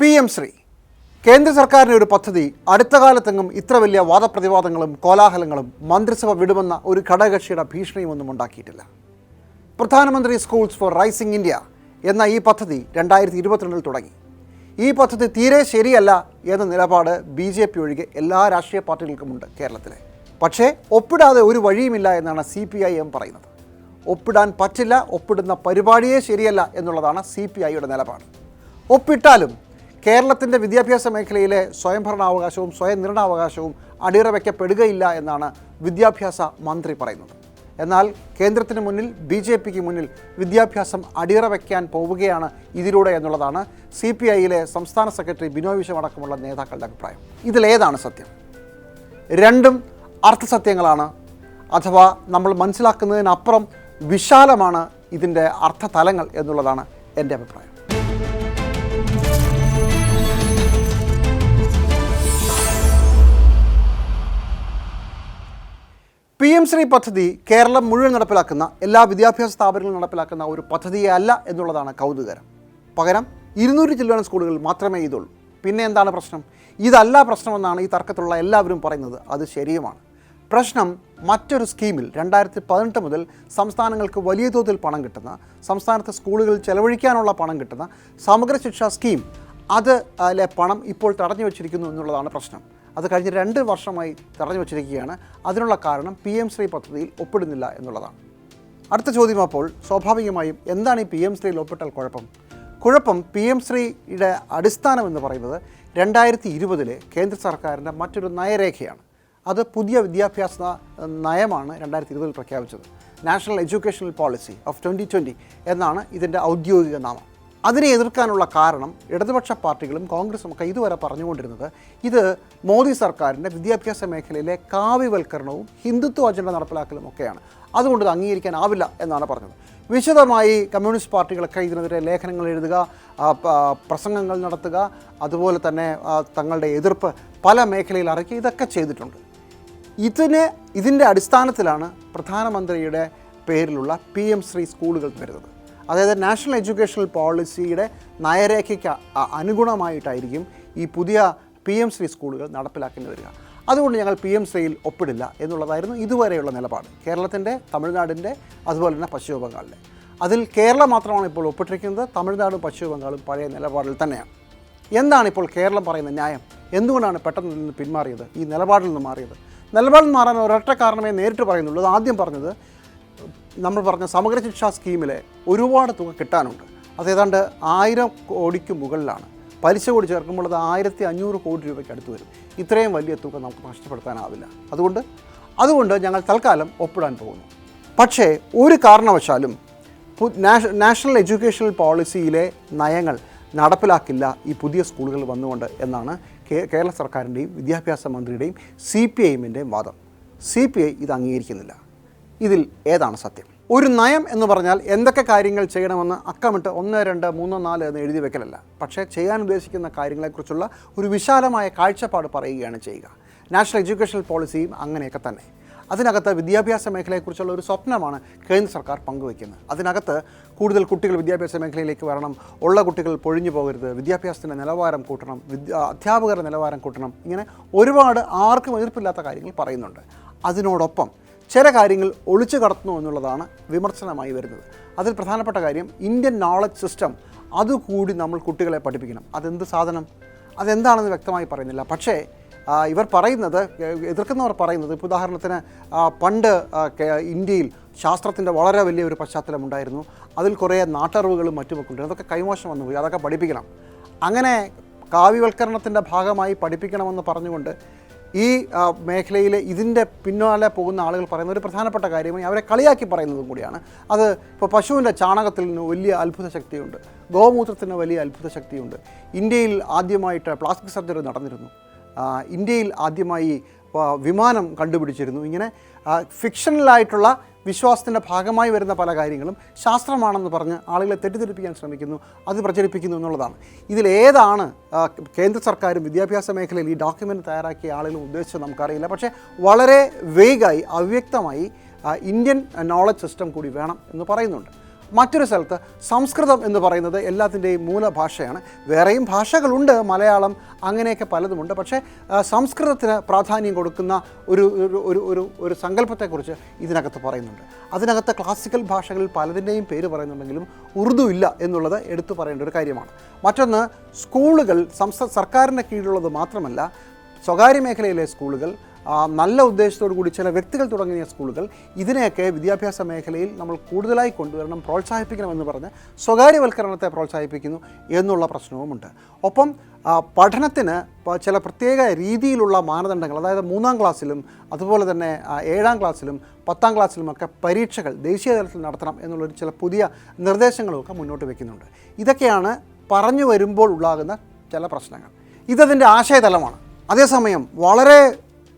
PM Shri കേന്ദ്ര സർക്കാരിൻ്റെ ഒരു പദ്ധതി അടുത്ത കാലത്തെങ്ങും ഇത്ര വലിയ വാദപ്രതിവാദങ്ങളും കോലാഹലങ്ങളും മന്ത്രിസഭ വിടുമെന്ന ഒരു ഘടകകക്ഷിയുടെ ഭീഷണിയുമൊന്നും ഉണ്ടാക്കിയിട്ടില്ല. പ്രധാനമന്ത്രി സ്കൂൾസ് ഫോർ റൈസിംഗ് ഇന്ത്യ എന്ന ഈ പദ്ധതി 2022 തുടങ്ങി. ഈ പദ്ധതി തീരെ ശരിയല്ല എന്ന നിലപാട് BJP ഒഴികെ എല്ലാ രാഷ്ട്രീയ പാർട്ടികൾക്കുമുണ്ട് കേരളത്തിലെ. പക്ഷേ ഒപ്പിടാതെ ഒരു വഴിയുമില്ല എന്നാണ് CPIM പറയുന്നത്. ഒപ്പിടാൻ പറ്റില്ല, ഒപ്പിടുന്ന പരിപാടിയേ ശരിയല്ല എന്നുള്ളതാണ് CPIയുടെ നിലപാട്. ഒപ്പിട്ടാലും കേരളത്തിൻ്റെ വിദ്യാഭ്യാസ മേഖലയിലെ സ്വയംഭരണാവകാശവും സ്വയം നിർണയാവകാശവും അടിയറവയ്ക്കപ്പെടുകയില്ല എന്നാണ് വിദ്യാഭ്യാസ മന്ത്രി പറയുന്നത്. എന്നാൽ കേന്ദ്രത്തിന് മുന്നിൽ BJPക്ക് മുന്നിൽ വിദ്യാഭ്യാസം അടിയറവയ്ക്കാൻ പോവുകയാണ് ഇതിലൂടെ എന്നുള്ളതാണ് CPIയിലെ സംസ്ഥാന സെക്രട്ടറി ബിനോയ് വിശ്വം അടക്കമുള്ള നേതാക്കളുടെ അഭിപ്രായം. ഇതിലേതാണ് സത്യം? രണ്ടും അർത്ഥസത്യങ്ങളാണ്, അഥവാ നമ്മൾ മനസ്സിലാക്കുന്നതിനപ്പുറം വിശാലമാണ് ഇതിൻ്റെ അർത്ഥതലങ്ങൾ എന്നുള്ളതാണ് എൻ്റെ അഭിപ്രായം. PM ശ്രീ പദ്ധതി കേരളം മുഴുവൻ നടപ്പിലാക്കുന്ന എല്ലാ വിദ്യാഭ്യാസ സ്ഥാപനങ്ങളും നടപ്പിലാക്കുന്ന ഒരു പദ്ധതിയേ അല്ല എന്നുള്ളതാണ് കൗതുകരം. പകരം 200 ചിൽഡ്രൻ സ്കൂളുകൾ മാത്രമേ ഇതുള്ളൂ. പിന്നെ എന്താണ് പ്രശ്നം? ഇതല്ല പ്രശ്നമെന്നാണ് ഈ തർക്കത്തിലുള്ള എല്ലാവരും പറയുന്നത്. അത് ശരിയുമാണ്. പ്രശ്നം മറ്റൊരു സ്കീമിൽ 2018 മുതൽ സംസ്ഥാനങ്ങൾക്ക് വലിയ തോതിൽ പണം കിട്ടുന്ന, സംസ്ഥാനത്തെ സ്കൂളുകളിൽ ചെലവഴിക്കാനുള്ള പണം കിട്ടുന്ന സമഗ്ര ശിക്ഷാ സ്കീം അതിലെ പണം ഇപ്പോൾ തടഞ്ഞു വച്ചിരിക്കുന്നു എന്നുള്ളതാണ് പ്രശ്നം. അത് കഴിഞ്ഞ് 2 വർഷമായി തടഞ്ഞു വച്ചിരിക്കുകയാണ്. അതിനുള്ള കാരണം PM ശ്രീ പദ്ധതിയിൽ ഒപ്പിടുന്നില്ല എന്നുള്ളതാണ്. അടുത്ത ചോദ്യം അപ്പോൾ സ്വാഭാവികമായും എന്താണ് ഈ PM ശ്രീയിൽ ഒപ്പിട്ടാൽ കുഴപ്പം PM ശ്രീയുടെ അടിസ്ഥാനം എന്ന് പറയുന്നത് 2020 കേന്ദ്ര സർക്കാരിൻ്റെ മറ്റൊരു നയരേഖയാണ്. അത് പുതിയ വിദ്യാഭ്യാസ നയമാണ് 2020 പ്രഖ്യാപിച്ചത്. നാഷണൽ എഡ്യൂക്കേഷണൽ പോളിസി ഓഫ് 2020 എന്നാണ് ഇതിൻ്റെ ഔദ്യോഗിക നാമം. അതിനെ എതിർക്കാനുള്ള കാരണം ഇടതുപക്ഷ പാർട്ടികളും കോൺഗ്രസും ഒക്കെ ഇതുവരെ പറഞ്ഞുകൊണ്ടിരുന്നത് ഇത് മോദി സർക്കാരിൻ്റെ വിദ്യാഭ്യാസ മേഖലയിലെ കാവ്യവൽക്കരണവും ഹിന്ദുത്വ അജണ്ട നടപ്പിലാക്കലും ഒക്കെയാണ്, അതുകൊണ്ട് ഇത് അംഗീകരിക്കാനാവില്ല എന്നാണ് പറഞ്ഞത്. വിശദമായി കമ്മ്യൂണിസ്റ്റ് പാർട്ടികളൊക്കെ ഇതിനെതിരെ ലേഖനങ്ങൾ എഴുതുക, പ്രസംഗങ്ങൾ നടത്തുക, അതുപോലെ തന്നെ തങ്ങളുടെ എതിർപ്പ് പല മേഖലയിൽ അറിയിക്കുക, ഇതൊക്കെ ചെയ്തിട്ടുണ്ട്. ഇതിൻ്റെ അടിസ്ഥാനത്തിലാണ് പ്രധാനമന്ത്രിയുടെ പേരിലുള്ള PM ശ്രീ സ്കൂളുകൾ വരുന്നത്. അതായത് നാഷണൽ എഡ്യൂക്കേഷണൽ പോളിസിയുടെ നയരേഖയ്ക്ക് അനുഗുണമായിട്ടായിരിക്കും ഈ പുതിയ PM ശ്രീ സ്കൂളുകൾ നടപ്പിലാക്കേണ്ടി വരിക. അതുകൊണ്ട് ഞങ്ങൾ PM ശ്രീയിൽ ഒപ്പിടില്ല എന്നുള്ളതായിരുന്നു ഇതുവരെയുള്ള നിലപാട്. കേരളത്തിൻ്റെ, തമിഴ്നാടിൻ്റെ, അതുപോലെ തന്നെ പശ്ചിമ ബംഗാളിലെ. അതിൽ കേരളം മാത്രമാണ് ഇപ്പോൾ ഒപ്പിട്ടിരിക്കുന്നത്. തമിഴ്നാടും പശ്ചിമ ബംഗാളും പഴയ നിലപാടിൽ തന്നെയാണ്. എന്താണ് ഇപ്പോൾ കേരളം പറയുന്ന ന്യായം? എന്തുകൊണ്ടാണ് പെട്ടെന്ന് നിന്ന് പിന്മാറിയത്, ഈ നിലപാടിൽ നിന്ന് മാറിയത്? നിലപാടിൽ മാറാൻ ഒരൊറ്റ കാരണമേ നേരിട്ട് പറയുന്നുള്ളൂ. അത് ആദ്യം പറഞ്ഞത് നമ്മൾ പറഞ്ഞ സമഗ്ര ശിക്ഷാ സ്കീമിലെ ഒരുപാട് തുക കിട്ടാനുണ്ട്. അത് ഏതാണ്ട് 1000 കോടിക്ക് മുകളിലാണ്. പലിശ കൂടി ചേർക്കുമ്പോൾ അത് 1500 കോടി രൂപയ്ക്ക് അടുത്ത് വരും. ഇത്രയും വലിയ തുക നമുക്ക് നഷ്ടപ്പെടുത്താനാവില്ല. അതുകൊണ്ട് ഞങ്ങൾ തൽക്കാലം ഒപ്പിടാൻ പോകുന്നു. പക്ഷേ ഒരു കാരണവശാലും നാഷണൽ എഡ്യൂക്കേഷണൽ പോളിസിയിലെ നയങ്ങൾ നടപ്പിലാക്കില്ല ഈ പുതിയ സ്കൂളുകൾ വന്നുകൊണ്ട് എന്നാണ് കേരള സർക്കാരിൻ്റെയും വിദ്യാഭ്യാസ മന്ത്രിയുടെയും CPIMൻ്റെയും വാദം. CPI ഇത് അംഗീകരിക്കുന്നില്ല. ഇതിൽ ഏതാണ് സത്യം? ഒരു നയം എന്ന് പറഞ്ഞാൽ എന്തൊക്കെ കാര്യങ്ങൾ ചെയ്യണമെന്ന് അക്കമിട്ട് 1, 2, 3, 4 എന്ന് എഴുതി വെക്കലല്ല. പക്ഷേ ചെയ്യാൻ ഉദ്ദേശിക്കുന്ന കാര്യങ്ങളെക്കുറിച്ചുള്ള ഒരു വിശാലമായ കാഴ്ചപ്പാട് പറയുകയാണ് ചെയ്യുക. നാഷണൽ എഡ്യൂക്കേഷണൽ പോളിസിയും അങ്ങനെയൊക്കെ തന്നെ. അതിനകത്ത് വിദ്യാഭ്യാസ മേഖലയെക്കുറിച്ചുള്ള ഒരു സ്വപ്നമാണ് കേന്ദ്ര സർക്കാർ പങ്കുവയ്ക്കുന്നത്. അതിനകത്ത് കൂടുതൽ കുട്ടികൾ വിദ്യാഭ്യാസ മേഖലയിലേക്ക് വരണം, ഉള്ള കുട്ടികൾ പൊഴിഞ്ഞു പോകരുത്, വിദ്യാഭ്യാസത്തിൻ്റെ നിലവാരം കൂട്ടണം, അധ്യാപകരുടെ നിലവാരം കൂട്ടണം, ഇങ്ങനെ ഒരുപാട് ആർക്കും എതിർപ്പില്ലാത്ത കാര്യങ്ങൾ പറയുന്നുണ്ട്. അതിനോടൊപ്പം ചില കാര്യങ്ങൾ ഒളിച്ചു കടത്തുന്നു എന്നുള്ളതാണ് വിമർശനമായി വരുന്നത്. അതിൽ പ്രധാനപ്പെട്ട കാര്യം ഇന്ത്യൻ നോളജ് സിസ്റ്റം അതുകൂടി നമ്മൾ കുട്ടികളെ പഠിപ്പിക്കണം. അതെന്ത് സാധനം, അതെന്താണെന്ന് വ്യക്തമായി പറയുന്നില്ല. പക്ഷേ ഇവർ പറയുന്നത്, എതിർക്കുന്നവർ പറയുന്നത്, ഇപ്പോൾ ഉദാഹരണത്തിന് പണ്ട് ഇന്ത്യയിൽ ശാസ്ത്രത്തിൻ്റെ വളരെ വലിയൊരു പശ്ചാത്തലമുണ്ടായിരുന്നു. അതിൽ കുറേ നാട്ടറിവുകളും മറ്റുമൊക്കെ ഉണ്ട്. അതൊക്കെ കൈമോശം വന്നു പോയി, അതൊക്കെ പഠിപ്പിക്കണം. അങ്ങനെ കാവ്യവൽക്കരണത്തിൻ്റെ ഭാഗമായി പഠിപ്പിക്കണമെന്ന് പറഞ്ഞുകൊണ്ട് ഈ മേഖലയിൽ ഇതിൻ്റെ പിന്നാലെ പോകുന്ന ആളുകൾ പറയുന്ന ഒരു പ്രധാനപ്പെട്ട കാര്യമായി അവരെ കളിയാക്കി പറയുന്നതും കൂടിയാണ്. അത് ഇപ്പോൾ പശുവിൻ്റെ ചാണകത്തിൽ നിന്ന് വലിയ അത്ഭുത ശക്തിയുണ്ട്, ഗോമൂത്രത്തിന് വലിയ അത്ഭുത ശക്തിയുണ്ട്, ഇന്ത്യയിൽ ആദ്യമായിട്ട് പ്ലാസ്റ്റിക് സർജറി നടന്നിരുന്നു, ഇന്ത്യയിൽ ആദ്യമായി വിമാനം കണ്ടുപിടിച്ചിരുന്നു. ഇങ്ങനെ ഫിക്ഷണലായിട്ടുള്ള വിശ്വാസത്തിൻ്റെ ഭാഗമായി വരുന്ന പല കാര്യങ്ങളും ശാസ്ത്രമാണെന്ന് പറഞ്ഞ് ആളുകളെ തെറ്റിദ്ധരിപ്പിക്കാൻ ശ്രമിക്കുന്നു, അത് പ്രചരിപ്പിക്കുന്നു എന്നുള്ളതാണ്. ഇതിലേതാണ് കേന്ദ്ര സർക്കാരും വിദ്യാഭ്യാസ മേഖലയിൽ ഈ ഡോക്യുമെൻ്റ് തയ്യാറാക്കിയ ആളുകളും ഉദ്ദേശിച്ചത് നമുക്കറിയില്ല. പക്ഷേ വളരെ വേഗമായി, അവ്യക്തമായി ഇന്ത്യൻ നോളജ് സിസ്റ്റം കൂടി വേണം എന്ന് പറയുന്നുണ്ട്. മറ്റൊരു സ്ഥലത്ത് സംസ്കൃതം എന്ന് പറയുന്നത് എല്ലാത്തിൻ്റെയും മൂലഭാഷയാണ്. വേറെയും ഭാഷകളുണ്ട്, മലയാളം അങ്ങനെയൊക്കെ പലതുമുണ്ട്. പക്ഷേ സംസ്കൃതത്തിന് പ്രാധാന്യം കൊടുക്കുന്ന ഒരു ഒരു ഒരു ഒരു സങ്കല്പത്തെക്കുറിച്ച് ഇതിനകത്ത് പറയുന്നുണ്ട്. അതിനകത്ത് ക്ലാസിക്കൽ ഭാഷകളിൽ പലതിൻ്റെയും പേര് പറയുന്നുണ്ടെങ്കിലും ഉറുദു ഇല്ല എന്നുള്ളത് എടുത്തു പറയേണ്ട ഒരു കാര്യമാണ്. മറ്റൊന്ന്, സ്കൂളുകൾ സർക്കാരിൻ്റെ കീഴിലുള്ളത് മാത്രമല്ല, സ്വകാര്യ മേഖലയിലെ സ്കൂളുകൾ, നല്ല ഉദ്ദേശത്തോടു കൂടി ചില വ്യക്തികൾ തുടങ്ങിയ സ്കൂളുകൾ, ഇതിനെയൊക്കെ വിദ്യാഭ്യാസ മേഖലയിൽ നമ്മൾ കൂടുതലായി കൊണ്ടുവരണം, പ്രോത്സാഹിപ്പിക്കണമെന്ന് പറഞ്ഞ് സ്വകാര്യവൽക്കരണത്തെ പ്രോത്സാഹിപ്പിക്കുന്നു എന്നുള്ള പ്രശ്നവുമുണ്ട്. ഒപ്പം പഠനത്തിന് ചില പ്രത്യേക രീതിയിലുള്ള മാനദണ്ഡങ്ങൾ, അതായത് 3ാം ക്ലാസ്സിലും അതുപോലെ തന്നെ 7ാം ക്ലാസ്സിലും 10ാം ക്ലാസ്സിലുമൊക്കെ പരീക്ഷകൾ ദേശീയ തലത്തിൽ നടത്തണം എന്നുള്ളൊരു ചില പുതിയ നിർദ്ദേശങ്ങളുമൊക്കെ മുന്നോട്ട് വയ്ക്കുന്നുണ്ട്. ഇതൊക്കെയാണ് പറഞ്ഞു വരുമ്പോൾ ഉണ്ടാകുന്ന ചില പ്രശ്നങ്ങൾ. ഇതതിൻ്റെ ആശയതലമാണ്. അതേസമയം വളരെ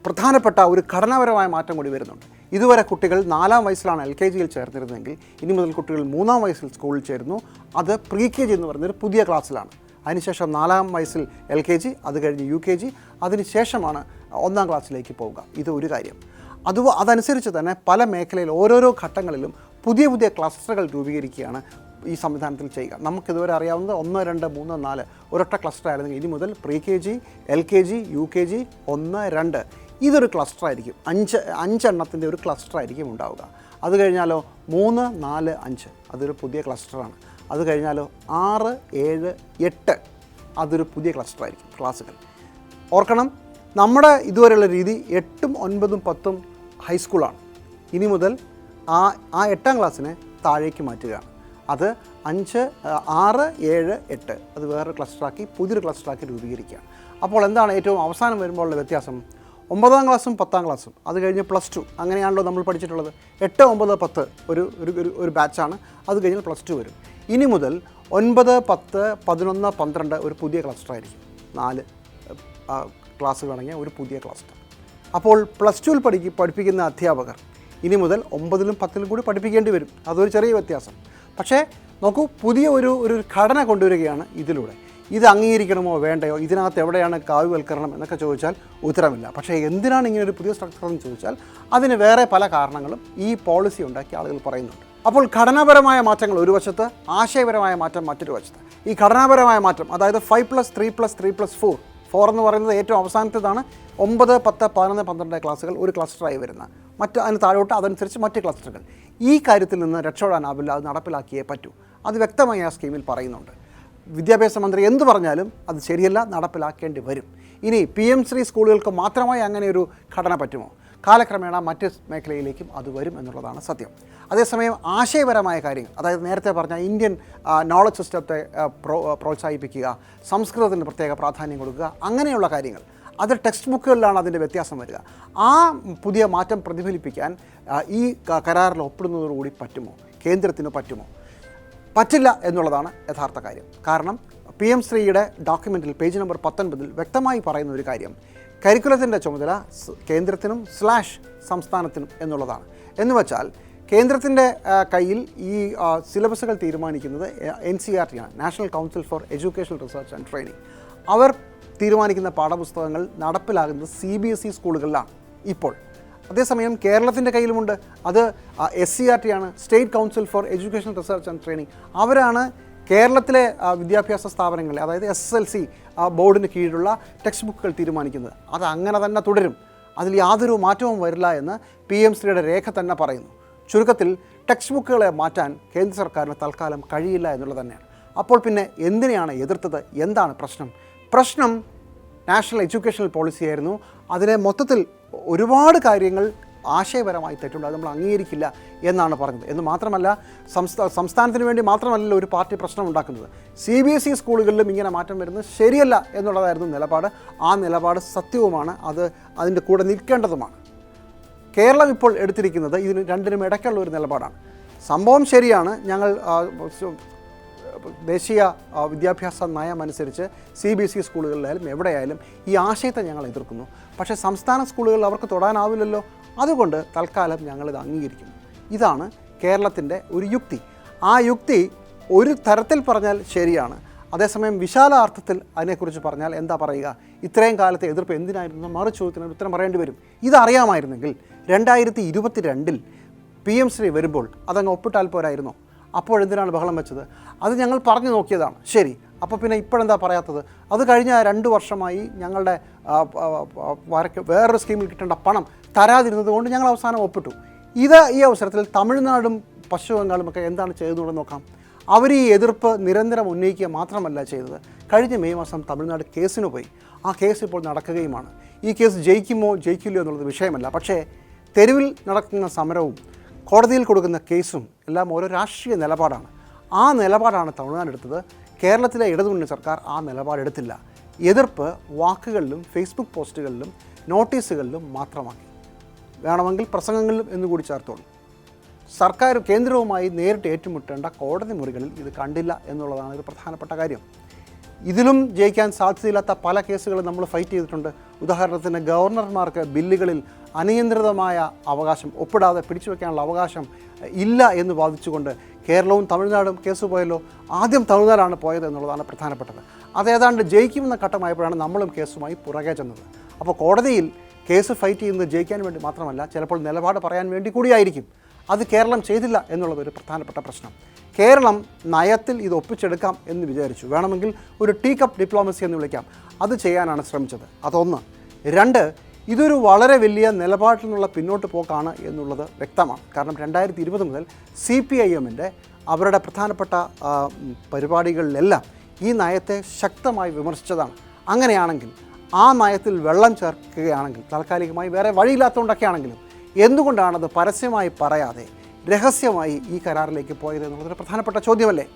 പ്രധാനപ്പെട്ട ഒരു ഘടനാപരമായ മാറ്റം കൂടി വരുന്നുണ്ട്. ഇതുവരെ കുട്ടികൾ 4ാം വയസ്സിലാണ് LKGയിൽ ചേർന്നിരുന്നതെങ്കിൽ ഇനി മുതൽ കുട്ടികൾ 3ാം വയസ്സിൽ സ്കൂളിൽ ചേരുന്നു. അത് പ്രീ KG എന്ന് പറയുന്നൊരു പുതിയ ക്ലാസ്സിലാണ്. അതിനുശേഷം 4ാം വയസ്സിൽ LKG, അത് കഴിഞ്ഞ് UKG, അതിനുശേഷമാണ് 1ാം ക്ലാസ്സിലേക്ക് പോവുക. ഇത് ഒരു കാര്യം. അതനുസരിച്ച് തന്നെ പല മേഖലയിൽ ഓരോരോ ഘട്ടങ്ങളിലും പുതിയ പുതിയ ക്ലസ്റ്ററുകൾ രൂപീകരിക്കുകയാണ് ഈ സംവിധാനത്തിൽ ചെയ്യുക. നമുക്കിതുവരെ അറിയാവുന്നത് 1, 2, 3, 4 ഒരൊറ്റ ക്ലസ്റ്റർ ആയിരുന്നെങ്കിൽ ഇനി മുതൽ പ്രീ KG, LKG, UKG 1, 2 ഇതൊരു ക്ലസ്റ്റർ ആയിരിക്കും. 5 എണ്ണത്തിൻ്റെ ഒരു ക്ലസ്റ്റർ ആയിരിക്കും ഉണ്ടാവുക. അത് കഴിഞ്ഞാലോ 3, 4, 5 അതൊരു പുതിയ ക്ലസ്റ്ററാണ്. അത് കഴിഞ്ഞാലോ 6, 7, 8 അതൊരു പുതിയ ക്ലസ്റ്റർ ആയിരിക്കും ക്ലാസ്സുകൾ. ഓർക്കണം, നമ്മുടെ ഇതുവരെയുള്ള രീതി 8ഉം 9ഉം 10ഉം ഹൈസ്കൂളാണ്. ഇനി മുതൽ ആ 8ാം ക്ലാസ്സിനെ താഴേക്ക് മാറ്റുകയാണ്. അത് 5, 6, 7, 8 അത് വേറൊരു ക്ലസ്റ്ററാക്കി പുതിയൊരു ക്ലസ്റ്ററാക്കി രൂപീകരിക്കുകയാണ്. അപ്പോൾ എന്താണ് ഏറ്റവും അവസാനം വരുമ്പോഴുള്ള വ്യത്യാസം? 9ാം ക്ലാസ്സും 10ാം ക്ലാസ്സും, അത് കഴിഞ്ഞ് +2 അങ്ങനെയാണല്ലോ നമ്മൾ പഠിച്ചിട്ടുള്ളത്. 8, 9, 10 ഒരു ബാച്ചാണ്. അത് കഴിഞ്ഞാൽ +2 വരും. ഇനി മുതൽ 9, 10, 11, 12 ഒരു പുതിയ ക്ലസ്റ്ററായിരിക്കും. 4 ക്ലാസ്സുകളടങ്ങിയ ഒരു പുതിയ ക്ലസ്റ്റർ. അപ്പോൾ +2ൽ പഠിപ്പിക്കുന്ന അധ്യാപകർ ഇനി മുതൽ 9ലും 10ലും കൂടി പഠിപ്പിക്കേണ്ടി വരും. അതൊരു ചെറിയ വ്യത്യാസം. പക്ഷേ നോക്കൂ, പുതിയ ഒരു ഘടന കൊണ്ടുവരികയാണ് ഇതിലൂടെ. ഇത് അംഗീകരിക്കണമോ വേണ്ടയോ, ഇതിനകത്ത് എവിടെയാണ് കാവ്യവൽക്കരണം എന്നൊക്കെ ചോദിച്ചാൽ ഉത്തരമില്ല. പക്ഷേ എന്തിനാണ് ഇങ്ങനെ ഒരു പുതിയ സ്ട്രക്ചർ എന്ന് ചോദിച്ചാൽ അതിന് വേറെ പല കാരണങ്ങളും ഈ പോളിസി ഉണ്ടാക്കിയ ആളുകൾ പറയുന്നുണ്ട്. അപ്പോൾ ഘടനാപരമായ മാറ്റങ്ങൾ ഒരു വശത്ത്, ആശയപരമായ മാറ്റം മറ്റൊരു വശത്ത്. ഈ ഘടനാപരമായ മാറ്റം, അതായത് 5+3+3+4 എന്ന് പറയുന്നത് ഏറ്റവും അവസാനത്തേതാണ്. 9, 10, 11, 12 ക്ലാസ്സുകൾ ഒരു ക്ലസ്റ്ററായി വരുന്ന, അതിന് താഴോട്ട് അതനുസരിച്ച് മറ്റ് ക്ലസ്റ്ററുകൾ. ഈ കാര്യത്തിൽ നിന്ന് രക്ഷപ്പെടാനാവില്ല, അത് നടപ്പിലാക്കിയേ പറ്റൂ. അത് വ്യക്തമായി ആ സ്കീമിൽ പറയുന്നുണ്ട്. വിദ്യാഭ്യാസ മന്ത്രി എന്തു പറഞ്ഞാലും അത് ശരിയല്ല, നടപ്പിലാക്കേണ്ടി വരും. ഇനി PM-3 സ്കൂളുകൾക്ക് മാത്രമായി അങ്ങനെ ഒരു ഘടന പറ്റുമോ? കാലക്രമേണ മറ്റ് മേഖലയിലേക്കും അത് വരും എന്നുള്ളതാണ് സത്യം. അതേസമയം ആശയപരമായ കാര്യങ്ങൾ, അതായത് നേരത്തെ പറഞ്ഞ ഇന്ത്യൻ നോളജ് സിസ്റ്റത്തെ പ്രോത്സാഹിപ്പിക്കുക, സംസ്കൃതത്തിന് പ്രത്യേക പ്രാധാന്യം കൊടുക്കുക, അങ്ങനെയുള്ള കാര്യങ്ങൾ, അത് ടെക്സ്റ്റ് ബുക്കുകളിലാണ് അതിൻ്റെ വ്യത്യാസം വരിക. ആ പുതിയ മാറ്റം പ്രതിഫലിപ്പിക്കാൻ ഈ കരാറിൽ ഒപ്പിടുന്നതോടുകൂടി പറ്റുമോ? കേന്ദ്രത്തിന് പറ്റുമോ? പറ്റില്ല എന്നുള്ളതാണ് യഥാർത്ഥ കാര്യം. കാരണം PM-3യുടെ ഡോക്യുമെൻറ്റിൽ പേജ് നമ്പർ 19 വ്യക്തമായി പറയുന്ന ഒരു കാര്യം, കരിക്കുലത്തിൻ്റെ ചുമതല കേന്ദ്രത്തിനും സംസ്ഥാനത്തിനും എന്നുള്ളതാണ്. എന്നുവെച്ചാൽ കേന്ദ്രത്തിൻ്റെ കയ്യിൽ ഈ സിലബസുകൾ തീരുമാനിക്കുന്നത് NCERT ആണ്, national council for educational research and training. അവർ തീരുമാനിക്കുന്ന പാഠപുസ്തകങ്ങൾ നടപ്പിലാകുന്നത് CBSE സ്കൂളുകളിലാണ് ഇപ്പോൾ. അതേസമയം കേരളത്തിൻ്റെ കയ്യിലുമുണ്ട്, അത് SCERT ആണ്, state council for educational research and training. അവരാണ് കേരളത്തിലെ വിദ്യാഭ്യാസ സ്ഥാപനങ്ങളെ, അതായത് SSLC ബോർഡിന് കീഴിലുള്ള ടെക്സ്റ്റ് ബുക്കുകൾ തീരുമാനിക്കുന്നത്. അത് അങ്ങനെ തന്നെ തുടരും, അതിൽ യാതൊരു മാറ്റവും വരില്ല എന്ന് PM-3യുടെ രേഖ തന്നെ പറയുന്നു. ചുരുക്കത്തിൽ ടെക്സ്റ്റ് ബുക്കുകളെ മാറ്റാൻ കേന്ദ്ര സർക്കാരിന് തൽക്കാലം കഴിയില്ല എന്നുള്ളത് തന്നെയാണ്. അപ്പോൾ പിന്നെ എന്തിനെയാണ് എതിർത്തത്? എന്താണ് പ്രശ്നം നാഷണൽ എഡ്യൂക്കേഷണൽ പോളിസി ആയിരുന്നു. അതിനെ മൊത്തത്തിൽ ഒരുപാട് കാര്യങ്ങൾ ആശയപരമായി തെറ്റുണ്ട്, അത് നമ്മൾ അംഗീകരിക്കില്ല എന്നാണ് പറഞ്ഞത്. എന്ന് മാത്രമല്ല, സംസ്ഥാനത്തിന് വേണ്ടി മാത്രമല്ല ഒരു പാർട്ടി പ്രശ്നം ഉണ്ടാക്കുന്നത്, CBSE സ്കൂളുകളിലും ഇങ്ങനെ മാറ്റം വരുന്നത് ശരിയല്ല എന്നുള്ളതായിരുന്നു നിലപാട്. ആ നിലപാട് സത്യവുമാണ്, അതിൻ്റെ കൂടെ നിൽക്കേണ്ടതുമാണ്. കേരളം ഇപ്പോൾ എടുത്തിരിക്കുന്നത് ഇതിന് രണ്ടിനും ഇടയ്ക്കുള്ള ഒരു നിലപാടാണ്. സംഭവം ശരിയാണ്, ഞങ്ങൾ ദേശീയ വിദ്യാഭ്യാസ നയം അനുസരിച്ച് CBSE സ്കൂളുകളിലായാലും എവിടെയായാലും ഈ ആശയത്തെ ഞങ്ങൾ എതിർക്കുന്നു. പക്ഷേ സംസ്ഥാന സ്കൂളുകളിൽ അവർക്ക് തൊടാനാവില്ലല്ലോ, അതുകൊണ്ട് തൽക്കാലം ഞങ്ങളിത് അംഗീകരിക്കുന്നു. ഇതാണ് കേരളത്തിൻ്റെ ഒരു യുക്തി. ആ യുക്തി ഒരു തരത്തിൽ പറഞ്ഞാൽ ശരിയാണ്, അതേസമയം വിശാല അർത്ഥത്തിൽ അതിനെക്കുറിച്ച് പറഞ്ഞാൽ എന്താ പറയുക? ഇത്രയും കാലത്തെ എതിർപ്പ് എന്തിനായിരുന്നു? മറു ചോദ്യത്തിന് ഉത്തരം പറയേണ്ടി വരും. ഇതറിയാമായിരുന്നെങ്കിൽ 2022 PM-3 വരുമ്പോൾ അതങ്ങ് ഒപ്പിട്ടാൽ പോരായിരുന്നോ? അപ്പോഴെന്തിനാണ് ബഹളം വെച്ചത്? അത് ഞങ്ങൾ പറഞ്ഞു നോക്കിയതാണ്. ശരി, അപ്പോൾ പിന്നെ ഇപ്പോഴെന്താ പറയാത്തത്? അത് കഴിഞ്ഞ 2 വർഷമായി ഞങ്ങളുടെ വേറൊരു സ്കീമിൽ കിട്ടേണ്ട പണം തരാതിരുന്നത് കൊണ്ട് ഞങ്ങൾ അവസാനം ഒപ്പിട്ടു. ഈ അവസരത്തിൽ തമിഴ്നാടും പശ്ചിമ ബംഗാളും ഒക്കെ എന്താണ് ചെയ്തതെന്ന് നോക്കാം. അവർ ഈ എതിർപ്പ് നിരന്തരം ഉന്നയിക്കുക മാത്രമല്ല ചെയ്തത്. കഴിഞ്ഞ മെയ് മാസം തമിഴ്നാട് കേസിന് പോയി. ആ കേസ് ഇപ്പോൾ നടക്കുകയുമാണ്. ഈ കേസ് ജയിക്കുമോ ജയിക്കില്ലയോ എന്നുള്ളത് വിഷയമല്ല. പക്ഷേ തെരുവിൽ നടക്കുന്ന സമരവും കോടതിയിൽ കൊടുക്കുന്ന കേസും എല്ലാം ഓരോ രാഷ്ട്രീയ നിലപാടാണ്. ആ നിലപാടാണ് തമിഴ്നാട് എടുത്തത്. കേരളത്തിലെ ഇടതുമുന്നണി സർക്കാർ ആ നിലപാടെടുത്തില്ല. എതിർപ്പ് വാക്കുകളിലും ഫേസ്ബുക്ക് പോസ്റ്റുകളിലും നോട്ടീസുകളിലും മാത്രമാക്കി. വേണമെങ്കിൽ പ്രസംഗങ്ങളിലും എന്നുകൂടി ചേർത്തോളൂ. സർക്കാർ കേന്ദ്രവുമായി നേരിട്ട് ഏറ്റുമുട്ടേണ്ട കോടതി മുറികളിൽ ഇത് കണ്ടില്ല എന്നുള്ളതാണ് ഒരു പ്രധാനപ്പെട്ട കാര്യം. ഇതിലും ജയിക്കാൻ സാധ്യതയില്ലാത്ത പല കേസുകളും നമ്മൾ ഫൈറ്റ് ചെയ്തിട്ടുണ്ട്. ഉദാഹരണത്തിന് ഗവർണർമാർക്ക് ബില്ലുകളിൽ അനിയന്ത്രിതമായ അവകാശം ഒപ്പിടാതെ പിടിച്ചു വയ്ക്കാനുള്ള അവകാശം ഇല്ല എന്ന് വാദിച്ചുകൊണ്ട് കേരളവും തമിഴ്നാടും കേസ് പോയല്ലോ. ആദ്യം തമിഴ്നാടാണ് പോയത് എന്നുള്ളതാണ് പ്രധാനപ്പെട്ടത്. അതേതാണ്ട് ജയിക്കുമെന്ന ഘട്ടമായപ്പോഴാണ് നമ്മളും കേസുമായി പുറകെ ചെന്നത്. അപ്പോൾ കോടതിയിൽ കേസ് ഫൈറ്റ് ചെയ്യുന്നത് ജയിക്കാൻ വേണ്ടി മാത്രമല്ല, ചിലപ്പോൾ നിലപാട് പറയാൻ വേണ്ടി കൂടിയായിരിക്കും. അത് കേരളം ചെയ്തില്ല എന്നുള്ളത് ഒരു പ്രധാനപ്പെട്ട പ്രശ്നം. കേരളം നയത്തിൽ ഇത് ഒപ്പിച്ചെടുക്കാം എന്ന് വിചാരിച്ചു. വേണമെങ്കിൽ ഒരു ടീ കപ്പ് ഡിപ്ലോമസി എന്ന് വിളിക്കാം. അത് ചെയ്യാനാണ് ശ്രമിച്ചത്. അതൊന്ന്. 2, ഇതൊരു വളരെ വലിയ നിലപാടിൽ നിന്നുള്ള പിന്നോട്ട് പോക്കാണ് എന്നുള്ളത് വ്യക്തമാണ്. കാരണം 2020 മുതൽ CPIMൻ്റെ അവരുടെ പ്രധാനപ്പെട്ട പരിപാടികളിലെല്ലാം ഈ നയത്തെ ശക്തമായി വിമർശിച്ചതാണ്. അങ്ങനെയാണെങ്കിൽ ആ നയത്തിൽ വെള്ളം ചേർക്കുകയാണെങ്കിൽ, താൽക്കാലികമായി വേറെ വഴിയില്ലാത്തതുകൊണ്ടൊക്കെ ആണെങ്കിലും, എന്തുകൊണ്ടാണത് പരസ്യമായി പറയാതെ രഹസ്യമായി ഈ കരാറിലേക്ക് പോയത് എന്നുള്ളതൊരു പ്രധാനപ്പെട്ട ചോദ്യമല്ലേ?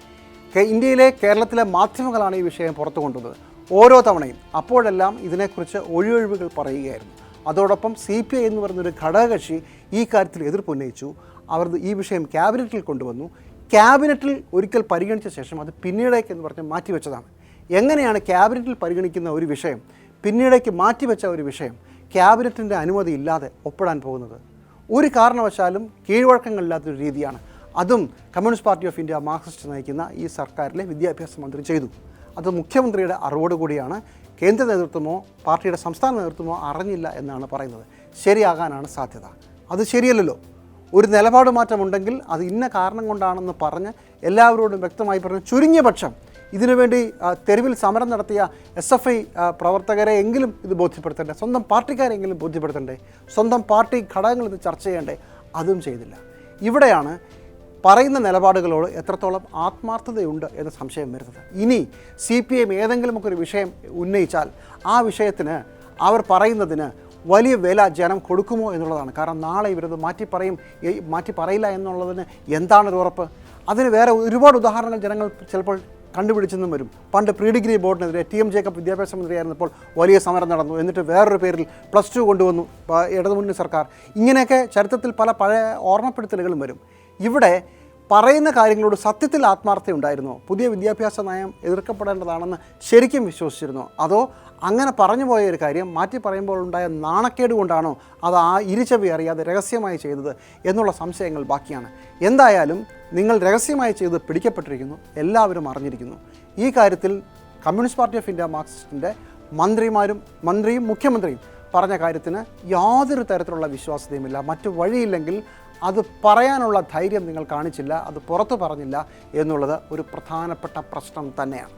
കേരളത്തിലെ മാധ്യമങ്ങളാണ് ഈ വിഷയം പുറത്തു കൊണ്ടുവന്നത് ഓരോ തവണയും. അപ്പോഴെല്ലാം ഇതിനെക്കുറിച്ച് ഒഴിവൊഴിവുകൾ പറയുകയായിരുന്നു. അതോടൊപ്പം CPI എന്ന് പറയുന്നൊരു ഘടകകക്ഷി ഈ കാര്യത്തിൽ എതിർപ്പ് ഉന്നയിച്ചു. അവർ ഈ വിഷയം ക്യാബിനറ്റിൽ കൊണ്ടുവന്നു. ക്യാബിനറ്റിൽ ഒരിക്കൽ പരിഗണിച്ച ശേഷം അത് പിന്നീടേക്ക് എന്ന് പറഞ്ഞ് മാറ്റിവെച്ചതാണ്. എങ്ങനെയാണ് ക്യാബിനറ്റിൽ പരിഗണിക്കുന്ന ഒരു വിഷയം, പിന്നീടേക്ക് മാറ്റിവെച്ച ഒരു വിഷയം ക്യാബിനറ്റിൻ്റെ അനുമതി ഇല്ലാതെ ഒപ്പിടാൻ പോകുന്നത്? ഒരു കാരണവശാലും കീഴ്വഴക്കങ്ങളില്ലാത്തൊരു രീതിയാണ്. അതും communist party of India Marxist നയിക്കുന്ന ഈ സർക്കാരിലെ വിദ്യാഭ്യാസ മന്ത്രി ചെയ്തു. അത് മുഖ്യമന്ത്രിയുടെ അറിവോടുകൂടിയാണ്. കേന്ദ്ര നേതൃത്വമോ പാർട്ടിയുടെ സംസ്ഥാന നേതൃത്വമോ അറിഞ്ഞില്ല എന്നാണ് പറയുന്നത്. ശരിയാകാനാണ് സാധ്യത. അത് ശരിയല്ലല്ലോ. ഒരു നിലപാട് മാറ്റമുണ്ടെങ്കിൽ അത് ഇന്ന കാരണം കൊണ്ടാണെന്ന് പറഞ്ഞ് എല്ലാവരോടും വ്യക്തമായി പറഞ്ഞ് ചുരുങ്ങിയ പക്ഷം ഇതിനുവേണ്ടി തെരുവിൽ സമരം നടത്തിയ SFI പ്രവർത്തകരെ എങ്കിലും ഇത് ബോധ്യപ്പെടുത്തണ്ടേ? സ്വന്തം പാർട്ടിക്കാരെങ്കിലും ബോധ്യപ്പെടുത്തണ്ടേ? സ്വന്തം പാർട്ടി ഘടകങ്ങൾ ഇത് ചർച്ച ചെയ്യണ്ടേ? അതും ചെയ്തില്ല. ഇവിടെയാണ് പറയുന്ന നിലപാടുകളോട് എത്രത്തോളം ആത്മാർത്ഥതയുണ്ട് എന്ന സംശയം വരുന്നത്. ഇനി CPIM ഏതെങ്കിലുമൊക്കെ ഒരു വിഷയം ഉന്നയിച്ചാൽ ആ വിഷയത്തിന് അവർ പറയുന്നതിന് വലിയ വില ജനം കൊടുക്കുമോ എന്നുള്ളതാണ്. കാരണം നാളെ ഇവരത് മാറ്റി പറയില്ല എന്നുള്ളതിന് എന്താണൊരു ഉറപ്പ്? അതിന് വേറെ ഒരുപാട് ഉദാഹരണങ്ങൾ ജനങ്ങൾ ചിലപ്പോൾ കണ്ടുപിടിച്ചെന്നും വരും. പണ്ട് പ്രീ ഡിഗ്രി ബോർഡിനെതിരെ TM ജേക്കബ് വിദ്യാഭ്യാസ മന്ത്രിയായിരുന്നപ്പോൾ വലിയ സമരം നടന്നു. എന്നിട്ട് വേറൊരു പേരിൽ +2 കൊണ്ടുവന്നു ഇടതുമുന്നണി സർക്കാർ. ഇങ്ങനെയൊക്കെ ചരിത്രത്തിൽ പഴയ ഓർമ്മപ്പെടുത്തലുകളും വരും. ഇവിടെ പറയുന്ന കാര്യങ്ങളോട് സത്യത്തിൽ ആത്മാർത്ഥതയുണ്ടായിരുന്നോ? പുതിയ വിദ്യാഭ്യാസ നയം എതിർക്കപ്പെടേണ്ടതാണെന്ന് ശരിക്കും വിശ്വസിച്ചിരുന്നോ? അതോ അങ്ങനെ പറഞ്ഞു പോയ ഒരു കാര്യം മാറ്റി പറയുമ്പോൾ ഉണ്ടായ നാണക്കേട് കൊണ്ടാണോ അത് ആ ഇരുചവി അറിയാതെ രഹസ്യമായി ചെയ്തത് എന്നുള്ള സംശയങ്ങൾ ബാക്കിയാണ്. എന്തായാലും നിങ്ങൾ രഹസ്യമായി ചെയ്ത് പിടിക്കപ്പെട്ടിരിക്കുന്നു, എല്ലാവരും അറിഞ്ഞിരിക്കുന്നു. ഈ കാര്യത്തിൽ കമ്മ്യൂണിസ്റ്റ് പാർട്ടി ഓഫ് ഇന്ത്യ മാർക്സിസ്റ്റിൻ്റെ മന്ത്രിയും മുഖ്യമന്ത്രിയും പറഞ്ഞ കാര്യത്തിന് യാതൊരു തരത്തിലുള്ള വിശ്വാസ്യതയുമില്ല. മറ്റു വഴിയില്ലെങ്കിൽ അത് പറയാനുള്ള ധൈര്യം നിങ്ങൾ കാണിച്ചില്ല, അത് പുറത്തു പറഞ്ഞില്ല എന്നുള്ളത് ഒരു പ്രധാനപ്പെട്ട പ്രശ്നം തന്നെയാണ്.